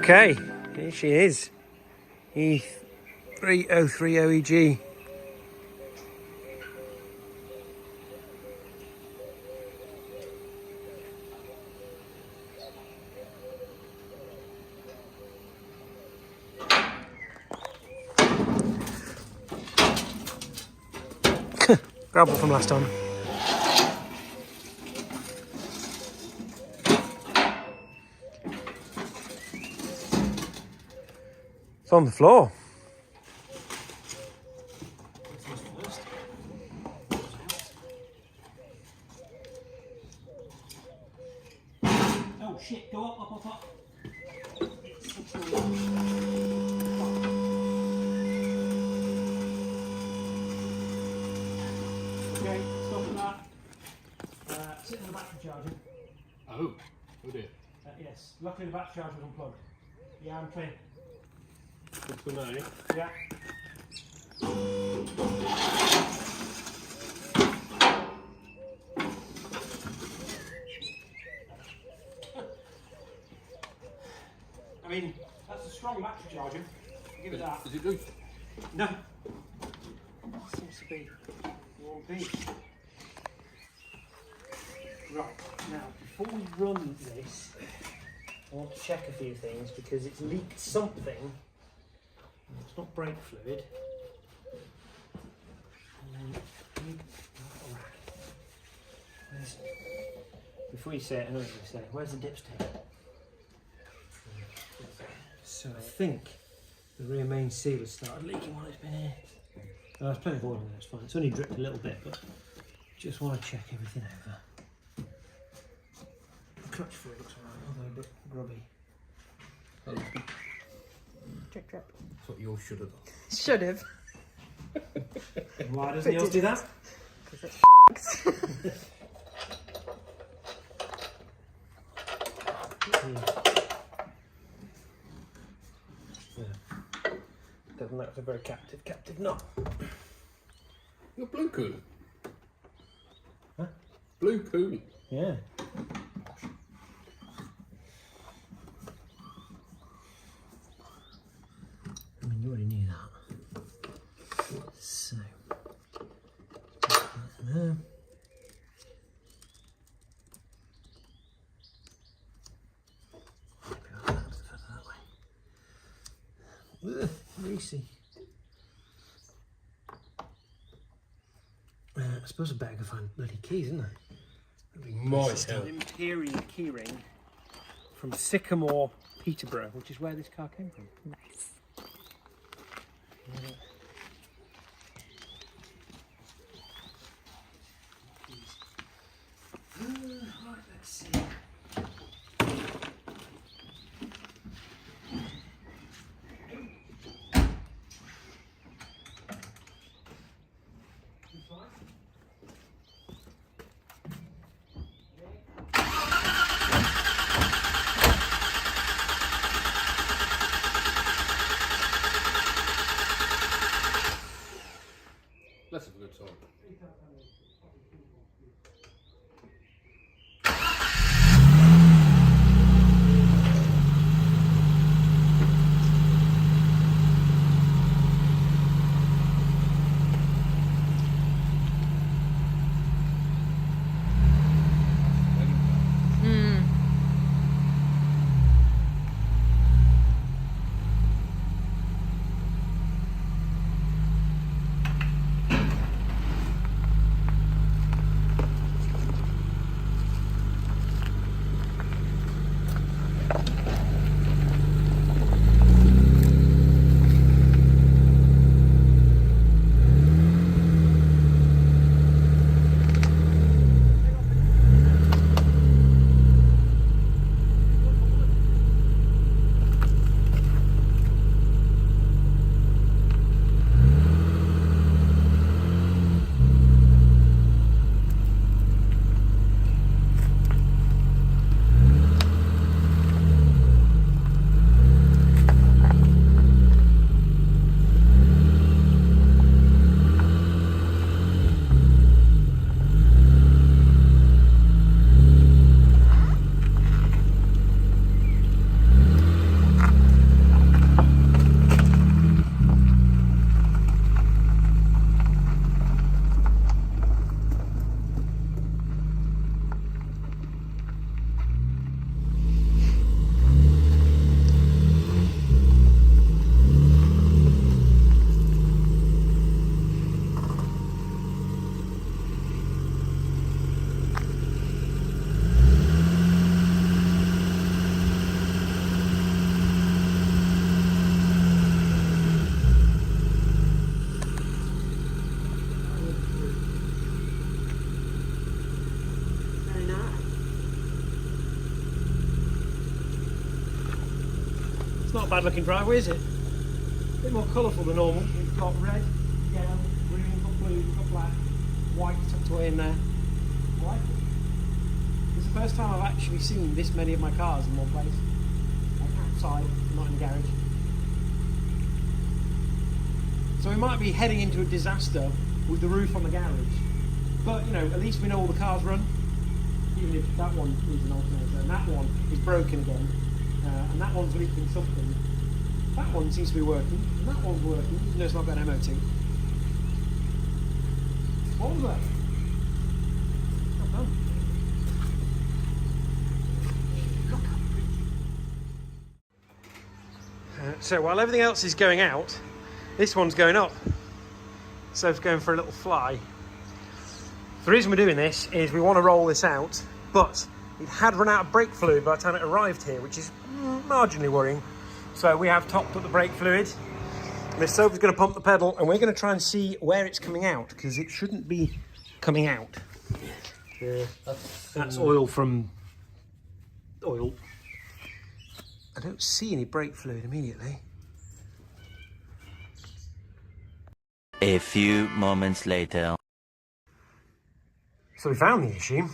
Okay, here she is. E3030EG. Gravel from last time. It's on the floor. Oh shit, go up. Okay, stop that. Sit in the battery charger. Oh dear. Yes, luckily the battery charger was unplugged. Yeah, I'm clean. Good to know. Yeah. I mean, that's a strong battery charger. Give it that. Is it loose? No. Seems to be one piece. Right, now before we run this, I want to check a few things because it's leaked something. It's not brake fluid. Before you say it, I know what you're going to say. Where's the dipstick? So I think the rear main seal has started leaking while it's been here. There's plenty of oil in there, it's fine. It's only dripped a little bit, but just want to check everything over. The clutch fluid looks alright, although a bit grubby. Drip, drip. That's what yours should have done. Should have. Why doesn't yours do that? Because it's Doesn't look like a very captive knot. You're blue cooling. Huh? Blue cooling. Yeah. I mean, you already knew that. So, there. Ugh, greasy. I suppose I better go find bloody keys, isn't I? Might help. An Imperial keyring from Sycamore, Peterborough, which is where this car came from. nice. Right, let's see. Let's have a good time. bad looking driveway, is it? A bit more colourful than normal. We've got red, yellow, green, we've got blue, we've got black, white tucked away in there. I like it. It's the first time I've actually seen this many of my cars in one place. Like outside, not in the garage. So we might be heading into a disaster with the roof on the garage. But, you know, at least we know all the cars run. Even if that one needs an alternator, and that one is broken again, and that one's leaking something. That one seems to be working, and that one's working, even though it's not got an MOT. What was that? Not done. So while everything else is going out, this one's going up. So it's going for a little fly. The reason we're doing this is we want to roll this out, but it had run out of brake fluid by the time it arrived here, which is marginally worrying. So we have topped up the brake fluid. Miss Sophie's going to pump the pedal, and we're going to try and see where it's coming out, because it shouldn't be coming out. That's oil from oil. I don't see any brake fluid immediately. A few moments later. So we found the issue.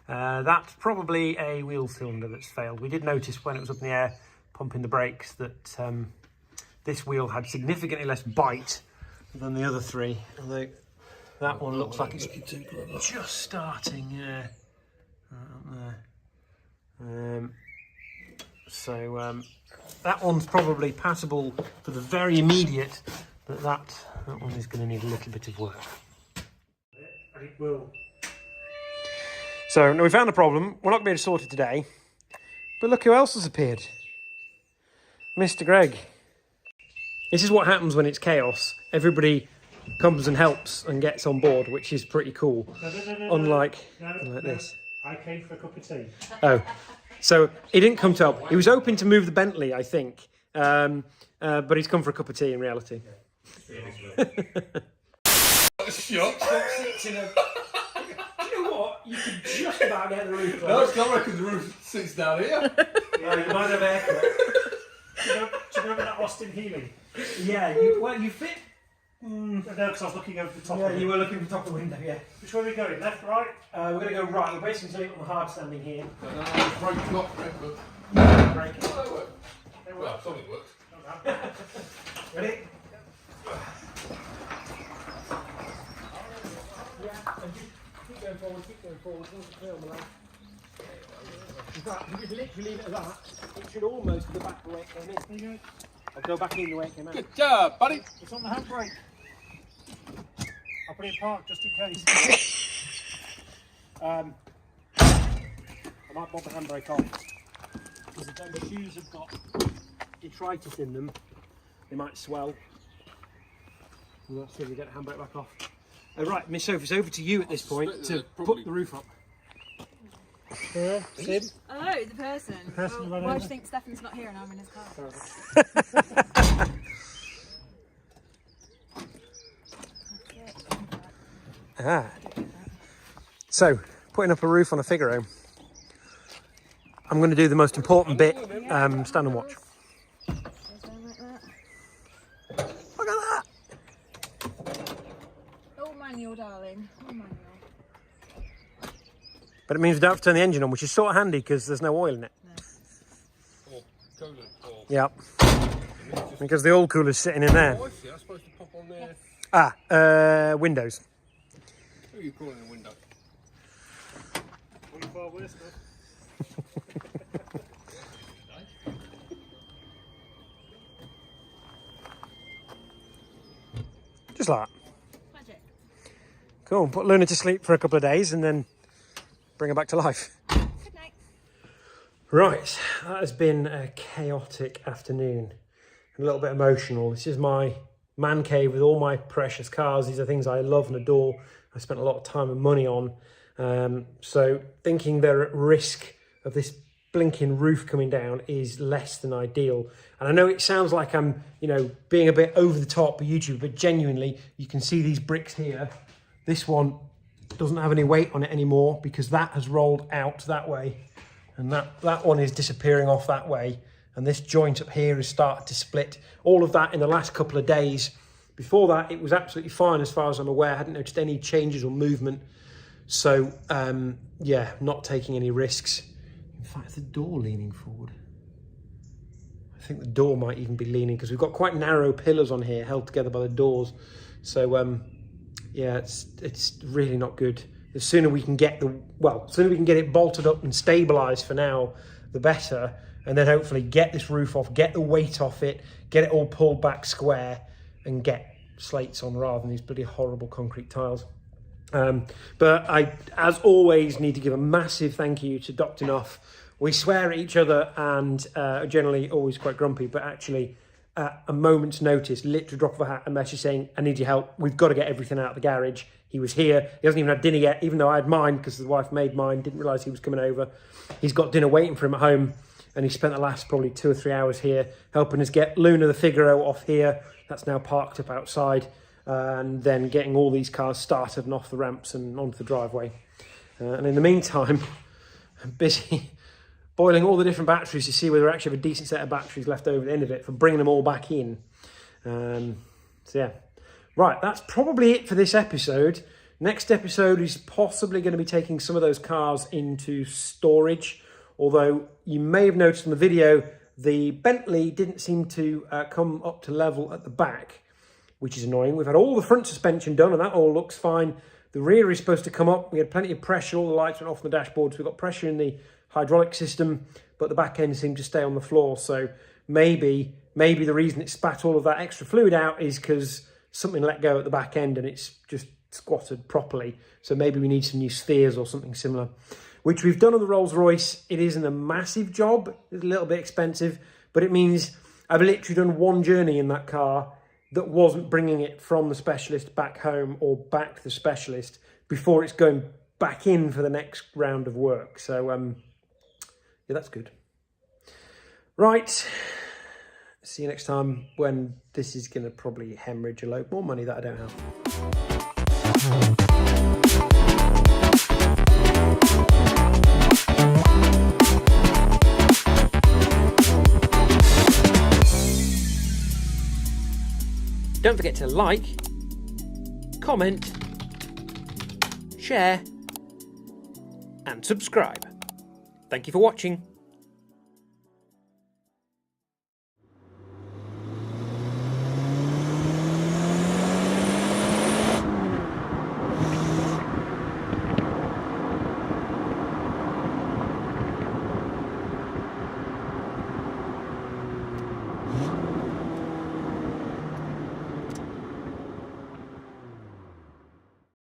That's probably a wheel cylinder that's failed. We did notice when it was up in the air pumping the brakes that this wheel had significantly less bite than the other three. Although that one looks like it's just starting. That one's probably passable for the very immediate, but that one is going to need a little bit of work. It will. So now we found the problem. We're not going to be able to sort it today, but look who else has appeared. Mr. Greg. This is what happens when it's chaos. Everybody comes and helps and gets on board, which is pretty cool. Unlike this. I came for a cup of tea. Oh, so he didn't come to help. He was hoping to move the Bentley, I think, but he's come for a cup of tea in reality. Shot. Do you know what? You could just about get the roof closed. No, it's not because the roof sits down here. Yeah, you might have haircut. Do you remember that Austin Healing? Yeah, you fit. No, because I was looking over the top. Yeah, you were looking at the top of the window, yeah. Which way are we going? Left, right? We're going to go right. We're basically on the hard standing here. Brake's not red, but... Brake. Oh, they work. Well, something works. Ready? Yeah, and keep going forward, There's a clear on the left. In fact, if you just literally leave it at that, it should almost go back the way it came in. I'll go back in the way it came out. Good job, buddy. It's on the handbrake. I'll put it in park just in case. I might bob the handbrake off. Because the shoes have got detritus in them, they might swell. Let's see if we get the handbrake back off. Right, Miss Sophie, it's over to you at this point to put the roof up. Sid? Oh, the person. Well, why do you think Stefan's not here and I'm in his car? So, putting up a roof on a Figaro. I'm going to do the most important bit, stand and watch. Look at that! All manual, darling. All manual. But it means we don't have to turn the engine on, which is sort of handy because there's no oil in it. Yep. Because the oil cooler's sitting in there. That's supposed to pop on there. Windows. Who are you calling a window? 25 worse stuff. Just like that. Magic. Cool. Put Luna to sleep for a couple of days and then bring her back to life. Good night. Right, that has been a chaotic afternoon. A little bit emotional. This is my man cave with all my precious cars. These are things I love and adore. I spent a lot of time and money on. So thinking they're at risk of this blinking roof coming down is less than ideal. And I know it sounds like I'm, being a bit over the top with YouTube, but genuinely, you can see these bricks here. This one doesn't have any weight on it anymore because that has rolled out that way. And that one is disappearing off that way. and this joint up here has started to split. All of that in the last couple of days. Before that, it was absolutely fine as far as I'm aware. I hadn't noticed any changes or movement. So, yeah, not taking any risks. In fact, the door leaning forward. I think the door might even be leaning because we've got quite narrow pillars on here held together by the doors. So, yeah, it's really not good. The sooner we can get it bolted up and stabilised for now, the better. And then hopefully get this roof off, get the weight off it, get it all pulled back square and get slates on rather than these bloody horrible concrete tiles. But I, as always, need to give a massive thank you to Dr. Nuff. We swear at each other and are generally always quite grumpy, but actually at a moment's notice, literally drop of a hat, a message saying, I need your help. We've got to get everything out of the garage. He was here. He hasn't even had dinner yet, even though I had mine because the wife made mine, didn't realise he was coming over. He's got dinner waiting for him at home. And he spent the last probably 2 or 3 hours here helping us get Luna the Figaro off here. That's now parked up outside. And then getting all these cars started and off the ramps and onto the driveway. And in the meantime, I'm busy boiling all the different batteries to see whether we actually have a decent set of batteries left over at the end of it for bringing them all back in. So yeah. Right, that's probably it for this episode. Next episode is possibly going to be taking some of those cars into storage. Although you may have noticed in the video, the Bentley didn't seem to come up to level at the back, which is annoying. We've had all the front suspension done and that all looks fine. The rear is supposed to come up. We had plenty of pressure. All the lights went off on the dashboard. So we've got pressure in the hydraulic system, but the back end seemed to stay on the floor. So maybe the reason it spat all of that extra fluid out is because something let go at the back end and it's just squatted properly. So maybe we need some new spheres or something similar, which we've done on the Rolls-Royce. It isn't a massive job, it's a little bit expensive, but it means I've literally done one journey in that car that wasn't bringing it from the specialist back home or back to the specialist before it's going back in for the next round of work. So, yeah, that's good. Right, see you next time when this is going to probably hemorrhage a load more money that I don't have. Don't forget to like, comment, share, and subscribe. Thank you for watching.